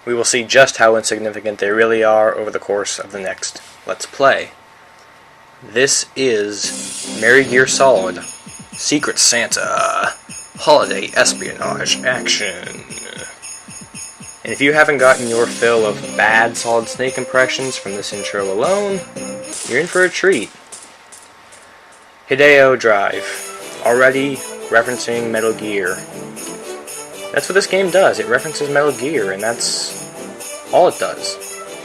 We will see just how insignificant they really are over the course of the next Let's Play. This is Merry Gear Solid, Secret Santa, Holiday Espionage Action. And if you haven't gotten your fill of bad Solid Snake impressions from this intro alone, you're in for a treat. Hideo Drive, already referencing Metal Gear. That's what this game does, it references Metal Gear, and that's all it does.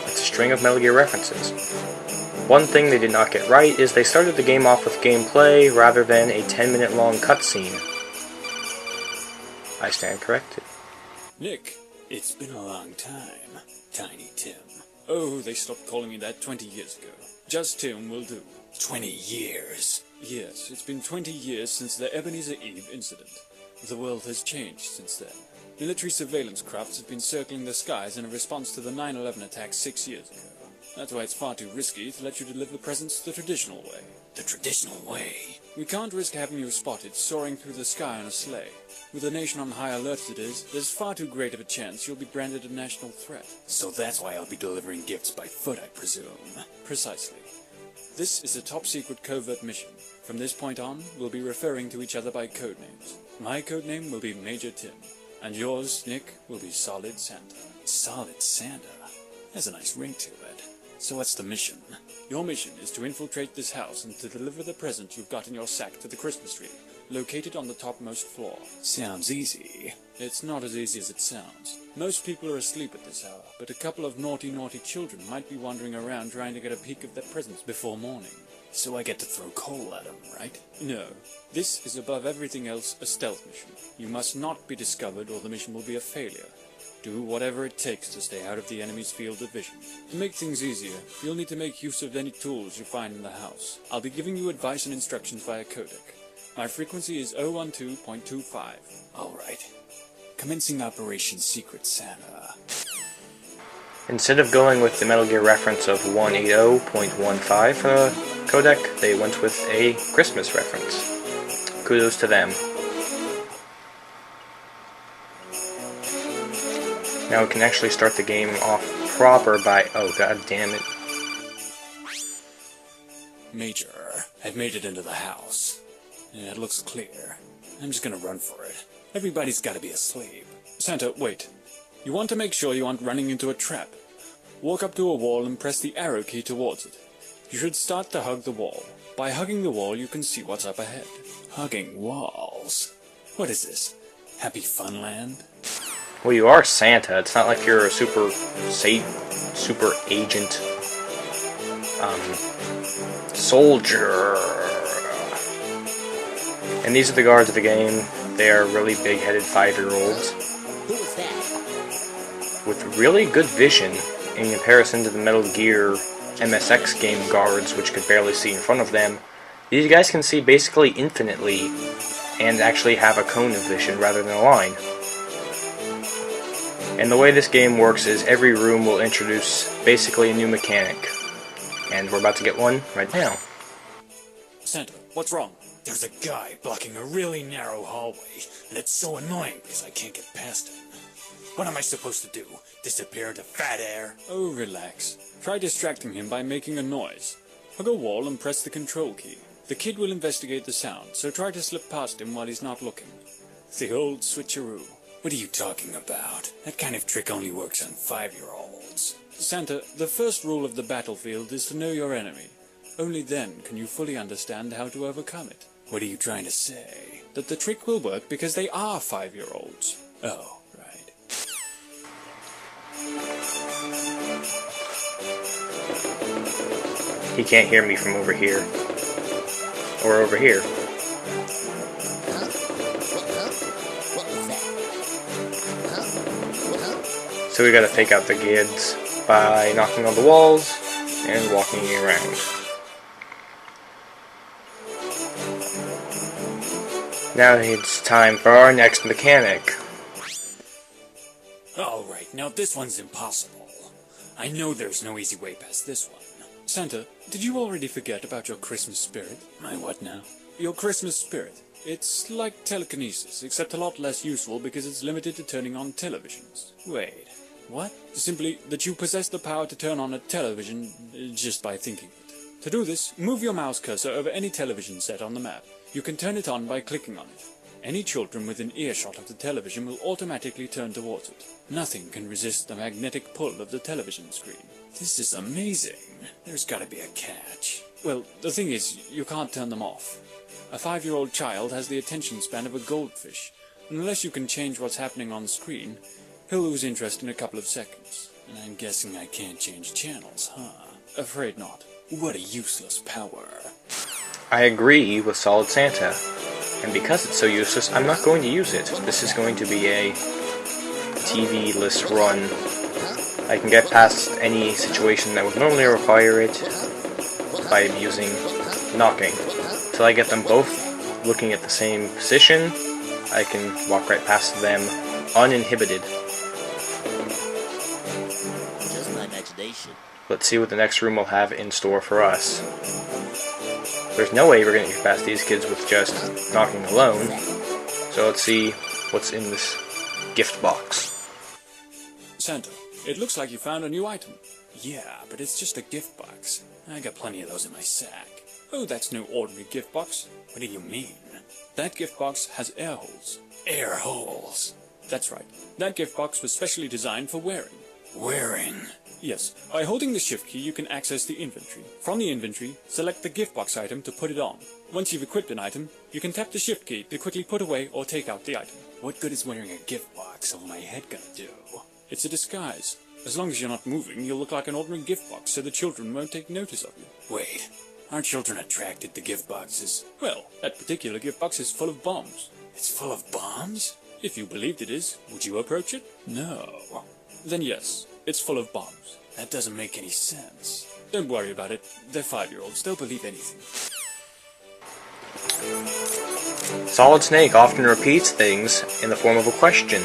It's a string of Metal Gear references. One thing they did not get right is they started the game off with gameplay rather than a 10-minute long cutscene. I stand corrected. Nick, it's been a long time, Tiny Tim. Oh, they stopped calling me that 20 years ago. Just Tim will do. 20 years? Yes, it's been 20 years since the Ebenezer Eve incident. The world has changed since then. Military surveillance crafts have been circling the skies in a response to the 9/11 attacks 6 years ago. That's why it's far too risky to let you deliver presents the traditional way. The traditional way? We can't risk having you spotted soaring through the sky on a sleigh. With the nation on high alert as it is, there's far too great of a chance you'll be branded a national threat. So that's why I'll be delivering gifts by foot, I presume. Precisely. This is a top-secret covert mission. From this point on, we'll be referring to each other by codenames. My codename will be Major Tim, and yours, Nick, will be Solid Santa. Solid Santa? Has a nice ring to it. So what's the mission? Your mission is to infiltrate this house and to deliver the present you've got in your sack to the Christmas tree, located on the topmost floor. Sounds easy. It's not as easy as it sounds. Most people are asleep at this hour, but a couple of naughty children might be wandering around trying to get a peek of their presents before morning. So I get to throw coal at them, right? No. This is above everything else a stealth mission. You must not be discovered or the mission will be a failure. Do whatever it takes to stay out of the enemy's field of vision. To make things easier, you'll need to make use of any tools you find in the house. I'll be giving you advice and instructions via codec. My frequency is 012.25. Alright. Commencing Operation Secret Santa. Instead of going with the Metal Gear reference of 180.15 codec, they went with a Christmas reference. Kudos to them. Now we can actually start the game off proper by... oh, god damn it. Major, I've made it into the house. Yeah, it looks clear. I'm just gonna run for it. Everybody's gotta be asleep. Santa, wait. You want to make sure you aren't running into a trap. Walk up to a wall and press the arrow key towards it. You should start to hug the wall. By hugging the wall, you can see what's up ahead. Hugging walls? What is this? Happy Funland? Well, you are Santa. It's not like you're a super agent, soldier. And these are the guards of the game. They are really big-headed 5-year-olds. Who is that? With really good vision in comparison to the Metal Gear MSX game guards, which could barely see in front of them. These guys can see basically infinitely, and actually have a cone of vision rather than a line. And the way this game works is every room will introduce basically a new mechanic. And we're about to get one right now. Santa, what's wrong? There's a guy blocking a really narrow hallway, and it's so annoying because I can't get past him. What am I supposed to do? Disappear into fat air? Oh, relax. Try distracting him by making a noise. Hug a wall and press the control key. The kid will investigate the sound, so try to slip past him while he's not looking. The old switcheroo. What are you talking about? That kind of trick only works on 5-year-olds. Santa, the first rule of the battlefield is to know your enemy. Only then can you fully understand how to overcome it. What are you trying to say? That the trick will work because they are 5-year-olds. Oh, right. He can't hear me from over here. Or over here. So we gotta take out the kids by knocking on the walls and walking around. Now it's time for our next mechanic. Alright, now this one's impossible. I know there's no easy way past this one. Santa, did you already forget about your Christmas spirit? My what now? Your Christmas spirit. It's like telekinesis, except a lot less useful because it's limited to turning on televisions. Wait, What? Simply that you possess the power to turn on a television just by thinking it. To do this, move your mouse cursor over any television set on the map. You can turn it on by clicking on it. Any children within earshot of the television will automatically turn towards it. Nothing can resist the magnetic pull of the television screen. This is amazing. There's gotta be a catch. Well, the thing is, you can't turn them off. A 5-year-old child has the attention span of a goldfish. Unless you can change what's happening on screen, he'll lose interest in a couple of seconds. And I'm guessing I can't change channels, huh? Afraid not. What a useless power. I agree with Solid Santa. And because it's so useless, I'm not going to use it. This is going to be a TV-less run. I can get past any situation that would normally require it by using knocking. Till I get them both looking at the same position, I can walk right past them uninhibited. Just my imagination. Let's see what the next room will have in store for us. There's no way we're going to get past these kids with just knocking alone. So let's see what's in this gift box. Santa, it looks like you found a new item. Yeah, but it's just a gift box. I got plenty of those in my sack. Oh, that's no ordinary gift box. What do you mean? That gift box has air holes. Air holes? That's right. That gift box was specially designed for wearing. Wearing? Yes. By holding the shift key, you can access the inventory. From the inventory, select the gift box item to put it on. Once you've equipped an item, you can tap the shift key to quickly put away or take out the item. What good is wearing a gift box over my head gonna do? It's a disguise. As long as you're not moving, you'll look like an ordinary gift box so the children won't take notice of you. Wait, aren't children attracted to gift boxes? Well, that particular gift box is full of bombs. It's full of bombs? If you believed it is, would you approach it? No. Then yes, it's full of bombs. That doesn't make any sense. Don't worry about it. They're 5-year-olds. They'll believe anything. Solid Snake often repeats things in the form of a question.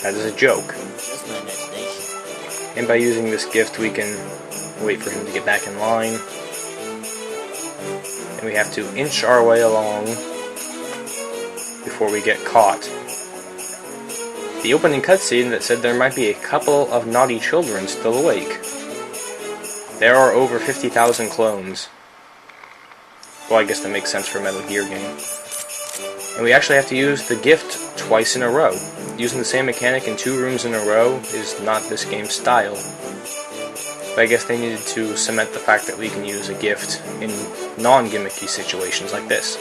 That is a joke. Just my imagination. And by using this gift, we can wait for him to get back in line. And we have to inch our way along before we get caught. The opening cutscene that said there might be a couple of naughty children still awake. There are over 50,000 clones. Well, I guess that makes sense for a Metal Gear game. And we actually have to use the gift twice in a row. Using the same mechanic in 2 rooms in a row is not this game's style. But I guess they needed to cement the fact that we can use a gift in non-gimmicky situations like this.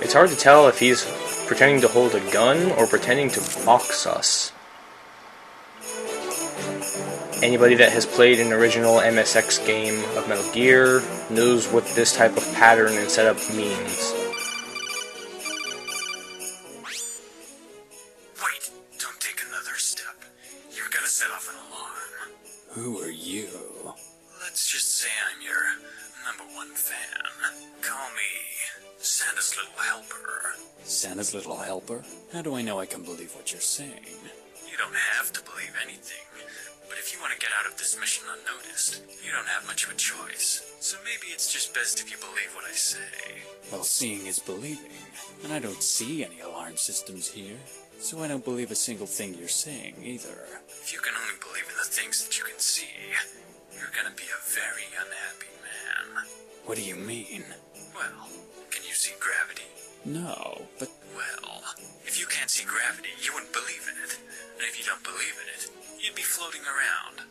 It's hard to tell if he's pretending to hold a gun or pretending to box us. Anybody that has played an original MSX game of Metal Gear knows what this type of pattern and setup means. Wait, don't take another step. You're gonna set off an alarm. Who are you? Let's just say I'm your #1 fan. Call me Santa's Little Helper. Santa's Little Helper? How do I know I can believe what you're saying? You don't have to believe anything. But if you want to get out of this mission unnoticed, you don't have much of a choice. So maybe it's just best if you believe what I say. Well, seeing is believing. And I don't see any alarm systems here. So I don't believe a single thing you're saying, either. If you can only believe in the things that you can see, you're gonna be a very unhappy man. What do you mean? Well, can you see gravity? No, but... Well, if you can't see gravity, you wouldn't believe in it. And if you don't believe in it, you'd be floating around.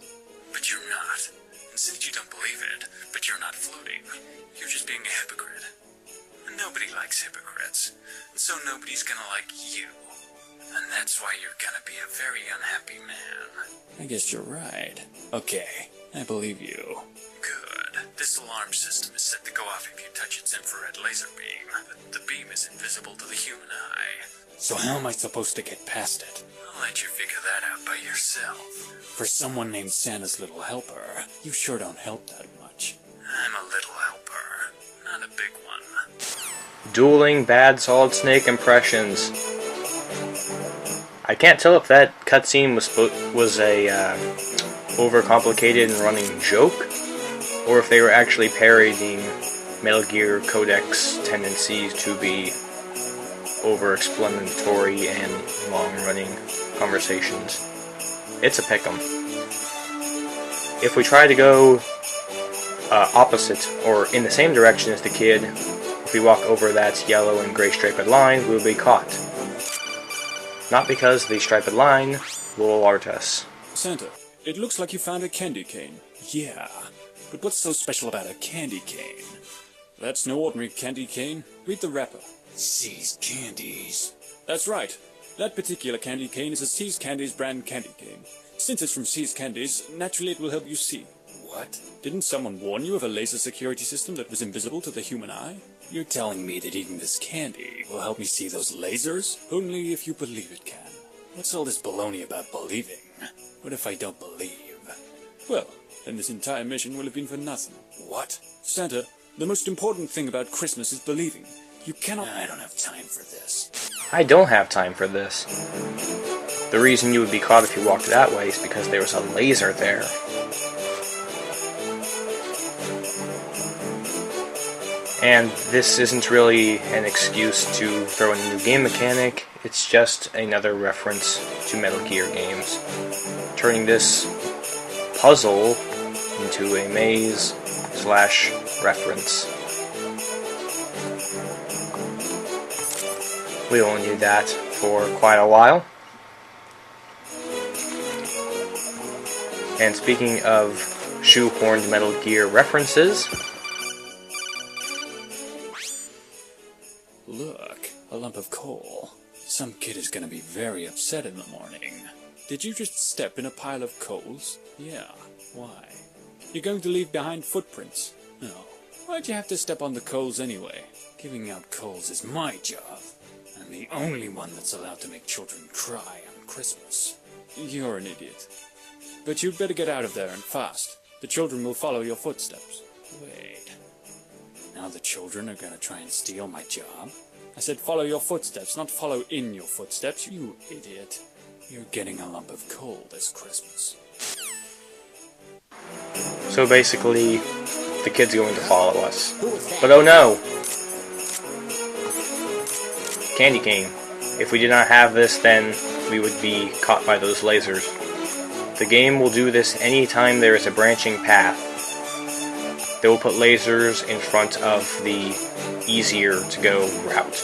But you're not. And since you don't believe in it, but you're not floating, you're just being a hypocrite. And nobody likes hypocrites. And so nobody's gonna like you. And that's why you're gonna be a very unhappy man. I guess you're right. Okay, I believe you. Good. This alarm system is set to go off if you touch its infrared laser beam. But the beam is invisible to the human eye. So how am I supposed to get past it? I'll let you figure that out by yourself. For someone named Santa's Little Helper, you sure don't help that much. I'm a little helper, not a big one. Dueling bad Solid Snake impressions. I can't tell if that cutscene was a overcomplicated and running joke, or if they were actually parodying Metal Gear Codec's tendencies to be over-explanatory and long-running conversations. It's a pick'em. If we try to go opposite or in the same direction as the kid, if we walk over that yellow and gray striped line, we will be caught. Not because the striped line will alert us. Santa, it looks like you found a candy cane. Yeah, but what's so special about a candy cane? That's no ordinary candy cane. Read the wrapper. See's Candies. That's right. That particular candy cane is a See's Candies brand candy cane. Since it's from See's Candies, naturally it will help you see. What? Didn't someone warn you of a laser security system that was invisible to the human eye? You're telling me that eating this candy will help me see those lasers? Only if you believe it can. What's all this baloney about believing? What if I don't believe? Well, then this entire mission will have been for nothing. What? Santa, the most important thing about Christmas is believing. You cannot... I don't have time for this. I don't have time for this. The reason you would be caught if you walked that way is because there was a laser there. And this isn't really an excuse to throw in a new game mechanic, it's just another reference to Metal Gear games. Turning this puzzle into a maze/reference. We only did that for quite a while. And speaking of shoehorned Metal Gear references... Look, a lump of coal. Some kid is gonna be very upset in the morning. Did you just step in a pile of coals? Yeah. Why? You're going to leave behind footprints. No. Why'd you have to step on the coals anyway? Giving out coals is my job. I'm the only one that's allowed to make children cry on Christmas. You're an idiot. But you'd better get out of there and fast. The children will follow your footsteps. Wait. Now the children are gonna try and steal my job? I said follow your footsteps, not follow in your footsteps, you idiot. You're getting a lump of coal this Christmas. So basically, the kid's going to follow us. But oh no! Candy cane. If we did not have this, then we would be caught by those lasers. The game will do this anytime there is a branching path. They will put lasers in front of the easier to go route.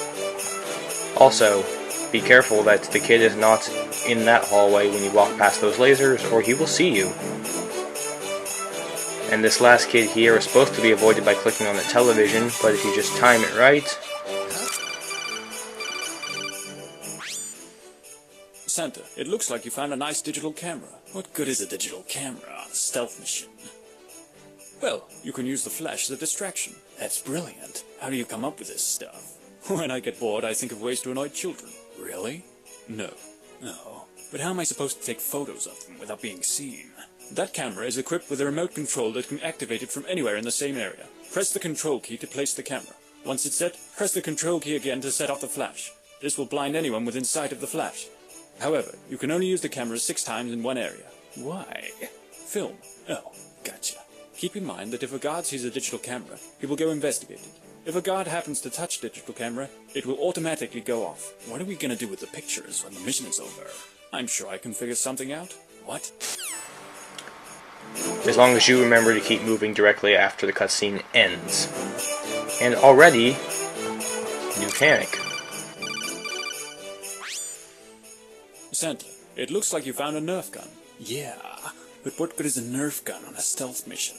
Also, be careful that the kid is not in that hallway when you walk past those lasers, or he will see you. And this last kid here is supposed to be avoided by clicking on the television, but if you just time it right... Santa, it looks like you found a nice digital camera. What good is a digital camera on a stealth mission? Well, you can use the flash as a distraction. That's brilliant. How do you come up with this stuff? When I get bored, I think of ways to annoy children. Really? No. No. But how am I supposed to take photos of them without being seen? That camera is equipped with a remote control that can activate it from anywhere in the same area. Press the control key to place the camera. Once it's set, press the control key again to set off the flash. This will blind anyone within sight of the flash. However, you can only use the camera 6 times in one area. Why? Film. Oh, gotcha. Keep in mind that if a guard sees a digital camera, he will go investigate it. If a guard happens to touch the digital camera, it will automatically go off. What are we gonna do with the pictures when the mission is over? I'm sure I can figure something out. What? As long as you remember to keep moving directly after the cutscene ends. And already, new mechanic. Santa, it looks like you found a nerf gun. Yeah, but what good is a nerf gun on a stealth mission?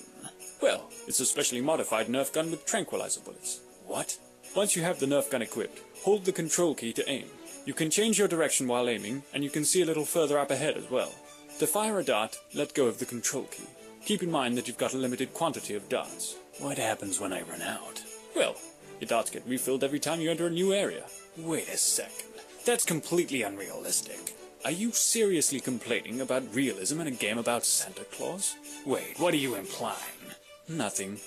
Well, it's a specially modified nerf gun with tranquilizer bullets. What? Once you have the nerf gun equipped, hold the control key to aim. You can change your direction while aiming, and you can see a little further up ahead as well. To fire a dart, let go of the control key. Keep in mind that you've got a limited quantity of darts. What happens when I run out? Well, your darts get refilled every time you enter a new area. Wait a second. That's completely unrealistic. Are you seriously complaining about realism in a game about Santa Claus? Wait, what are you implying? Nothing.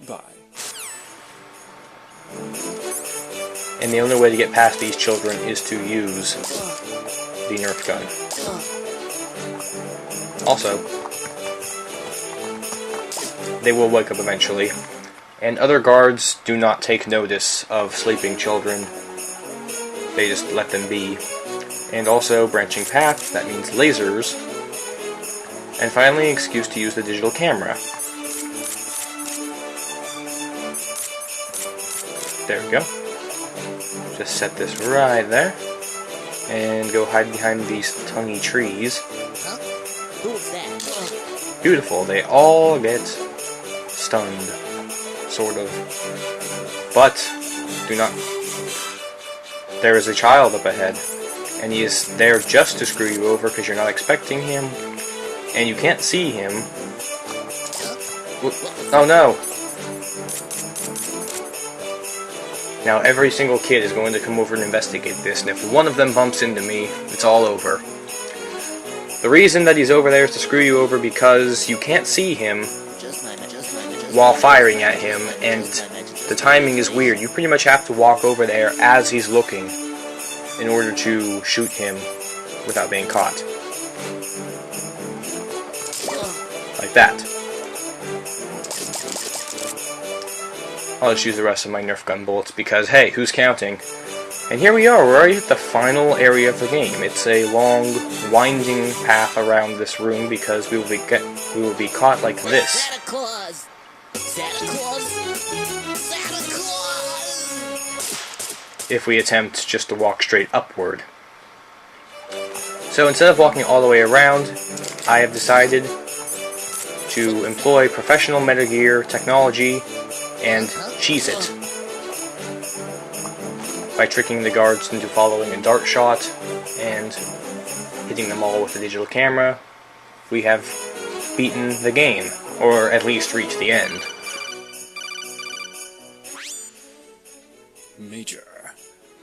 Bye. And the only way to get past these children is to use the Nerf gun. Also, they will wake up eventually, And other guards do not take notice of sleeping children. They just let them be. And also branching path, that means lasers. And finally, excuse to use the digital camera. There we go. Just set this right there. And go hide behind these tonguey trees. Huh? Who's that? Beautiful. They all get stunned. Sort of. But, do not... There is a child up ahead. And he is there just to screw you over because you're not expecting him. And you can't see him. Oh no! Now every single kid is going to come over and investigate this, and if one of them bumps into me, it's all over. The reason that he's over there is to screw you over because you can't see him while firing at him, and the timing is weird. You pretty much have to walk over there as he's looking in order to shoot him without being caught. Like that. I'll just use the rest of my Nerf gun bullets because, hey, who's counting? And here we are, we're already at the final area of the game. It's a long, winding path around this room because we will be caught like this. Santa Claus! Santa Claus! Santa Claus! If we attempt just to walk straight upward. So instead of walking all the way around, I have decided to employ professional Metal Gear technology and cheese it by tricking the guards into following a dart shot and hitting them all with the digital camera. We have beaten the game, or at least reached the end. Major,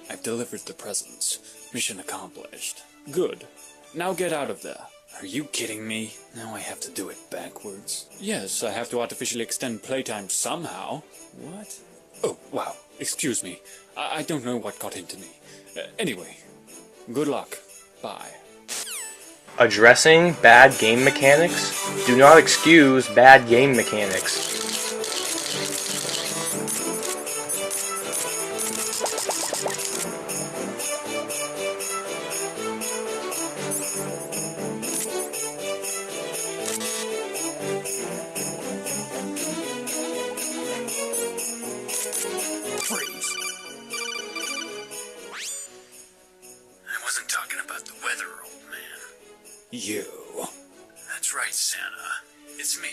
I've delivered the presents. Mission accomplished. Good. Now get out of there. Are you kidding me? Now I have to do it backwards. Yes, I have to artificially extend playtime somehow. What? Oh, wow. Excuse me. I don't know what got into me. Anyway, good luck. Bye. Addressing bad game mechanics do not excuse bad game mechanics. Freeze. I wasn't talking about the weather, old man. You. That's right, Santa. It's me,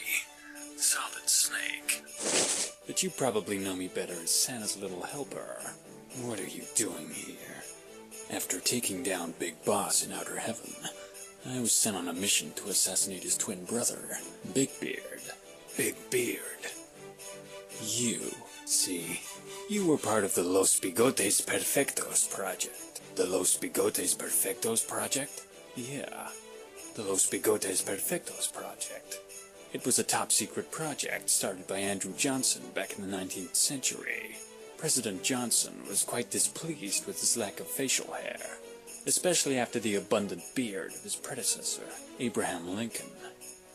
Solid Snake. But you probably know me better as Santa's little helper. What are you doing here? After taking down Big Boss in Outer Heaven, I was sent on a mission to assassinate his twin brother, Big Beard. Big Beard. You, see, you were part of the Los Bigotes Perfectos project. The Los Bigotes Perfectos project? Yeah, the Los Bigotes Perfectos project. It was a top-secret project started by Andrew Johnson back in the 19th century. President Johnson was quite displeased with his lack of facial hair, especially after the abundant beard of his predecessor, Abraham Lincoln.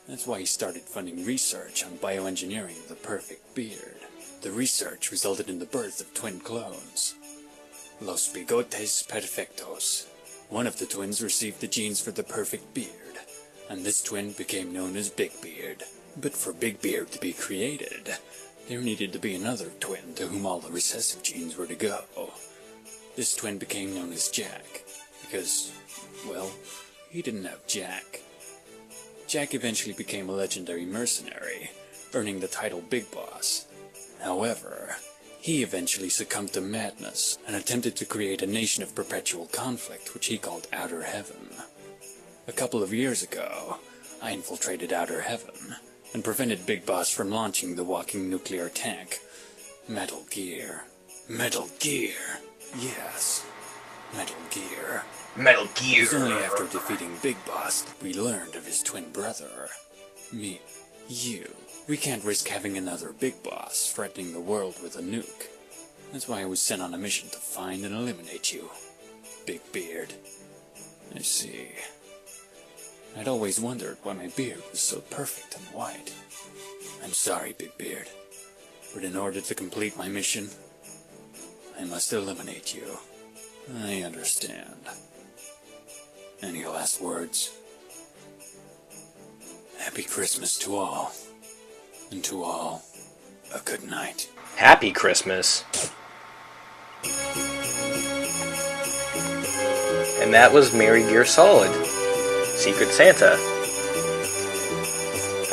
That's why he started funding research on bioengineering the perfect beard. The research resulted in the birth of twin clones, Los Bigotes Perfectos. One of the twins received the genes for the perfect beard, and this twin became known as Big Beard. But for Big Beard to be created, there needed to be another twin to whom all the recessive genes were to go. This twin became known as Jack, because, well, he didn't have Jack. Jack eventually became a legendary mercenary, earning the title Big Boss. However, he eventually succumbed to madness and attempted to create a nation of perpetual conflict, which he called Outer Heaven. A couple of years ago, I infiltrated Outer Heaven and prevented Big Boss from launching the walking nuclear tank, Metal Gear. Metal Gear! Yes, Metal Gear. Metal It Gear. was only after defeating Big Boss that we learned of his twin brother. Me. You. We can't risk having another Big Boss threatening the world with a nuke. That's why I was sent on a mission to find and eliminate you, Big Beard. I see. I'd always wondered why my beard was so perfect and white. I'm sorry, Big Beard. But in order to complete my mission, I must eliminate you. I understand. Any last words? Happy Christmas to all. And to all, a good night. Happy Christmas. And that was Merry Gear Solid, Secret Santa.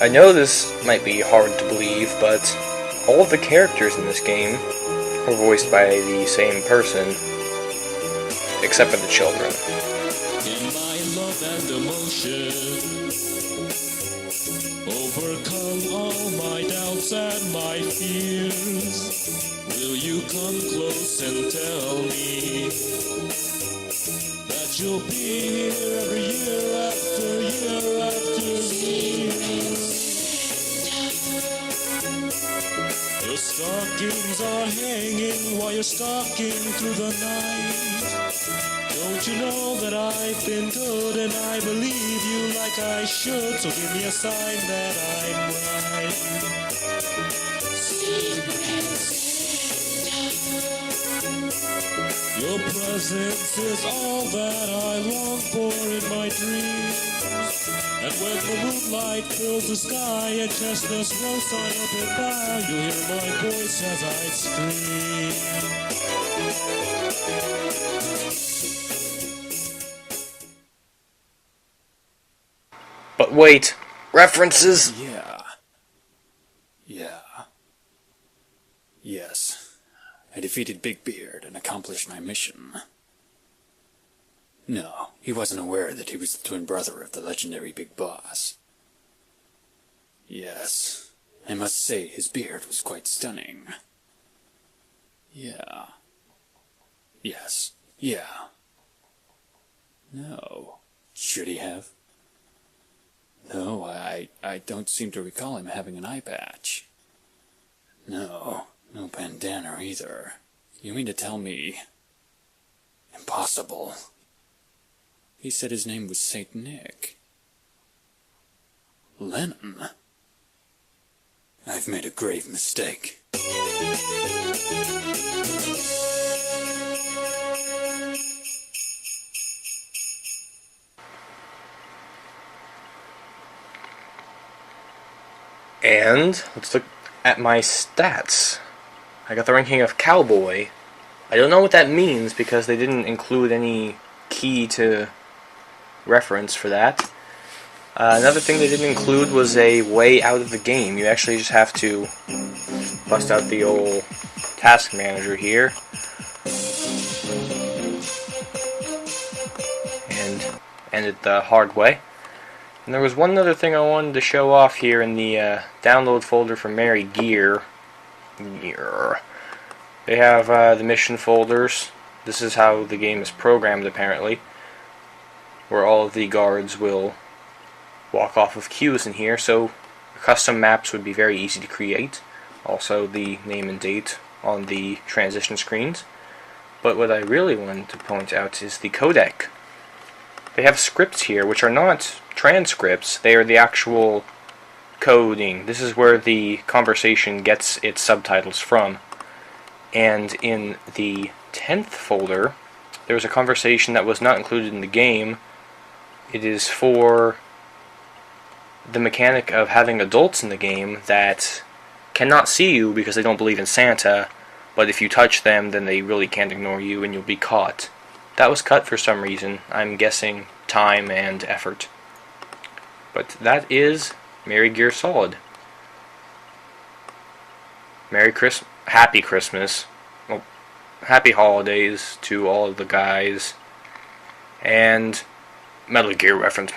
I know this might be hard to believe, but all of the characters in this game were voiced by the same person, except for the children. In my love and emotion, overcome all my doubts and my fears. Will you come close and tell me that you'll be here every year after year? Your stockings are hanging while you're stalking through the night. Don't you know that I've been good and I believe you like I should? So give me a sign that I'm right. Your presence is all that I long for in my dreams. And when the moonlight fills the sky and chestnuts roast on open bar, you'll hear my voice as I scream. But wait, references? Yes. I defeated Big Beard and accomplished my mission. No, he wasn't aware that he was the twin brother of the legendary Big Boss. Yes, I must say his beard was quite stunning. Yeah. Yes. Yeah. No. Should he have? No, I don't seem to recall him having an eye patch. No bandana either. You mean to tell me? Impossible. He said his name was Saint Nick. Lennon? I've made a grave mistake. And let's look at my stats. I got the ranking of Cowboy. I don't know what that means because they didn't include any key to reference for that. Another thing they didn't include was a way out of the game. You actually just have to bust out the old task manager here and end it the hard way. And there was one other thing I wanted to show off here in the download folder for Merry Gear. They have the mission folders. This is how the game is programmed, apparently, where all of the guards will walk off of queues in here, so custom maps would be very easy to create. Also the name and date on the transition screens. But what I really wanted to point out is the codec. They have scripts here which are not transcripts, they are the actual coding. This is where the conversation gets its subtitles from. And in the 10th folder, there was a conversation that was not included in the game. It is for the mechanic of having adults in the game that cannot see you because they don't believe in Santa, but if you touch them, then they really can't ignore you and you'll be caught. That was cut for some reason. I'm guessing time and effort. But that is Merry Gear Solid. Happy Christmas. Well, happy holidays to all of the guys. And Metal Gear reference.